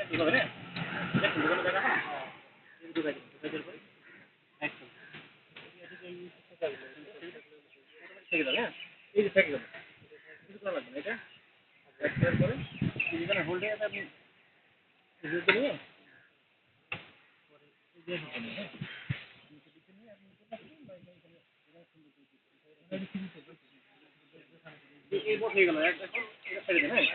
এইভাবে না দেখুন দোকানে জায়গা না ঢুকাই দিন ঢুকাই দেওয়ার পরে একদম থেকে যাবে হ্যাঁ এই যে থেকে যাবে কিছু করা লাগবে না এটা একটার পরে এখানে হোল্ডে আপনি ঢুকে নিয়ে এই বোট হয়ে গেল এখন এটা ছেড়ে দেন হ্যাঁ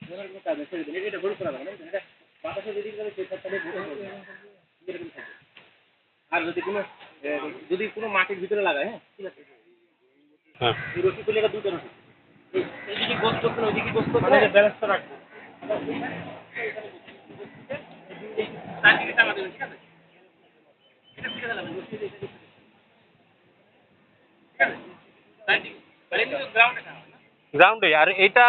মনের কোনো কাজ ছেড়ে দেন এটা হোল্ড করা যাবে না এটা বাতাসে যদি যাবে সেই তাহলে বোট হবে এরকম থাকে আর যদি কোনো মাটির ভিতরে লাগায় হ্যাঁ ঠিক আছে হ্যাঁ এই রশি খুলে দুটো রশি এইদিকে গোস করতে ওইদিকে গোস করতে মানে ব্যালেন্সটা রাখবো ঠিক আছে এটা ঠিক আছে রশি ঠিক আছে গ্রাউন্ডে গ্রাউন্ডে আর এটা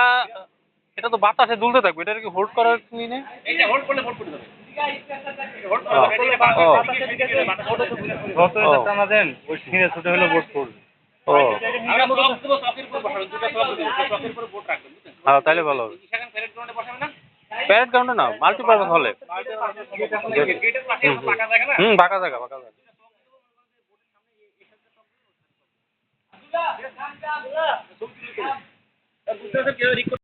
এটা তো বাতাসে দুলতে থাকবে এটা কি হোল্ড করার নি না এইটা হোল্ড করলে হোল্ড করতে হবে হোল্ড করলে বাতাসে ঠিক আছে বাতাসে ও টানা দেন ওই সিনে ছোট হলে বোট পড়বে ও আমরা মোটর দেব চকের উপর বসাবেন দুটো চক দেব চকের উপর বোট রাখবেন বুঝছেন হ্যাঁ তাহলে ভালো হবে সেখানে প্যারেড গ্রাউন্ডে বসাবেন না প্যারেড গ্রাউন্ডে না মাল্টিপারপাস হলে গেটের পাশে ফাঁকা জায়গা না ফাঁকা জায়গা ফাঁকা জায়গা বুঝতে পারছেন কেউ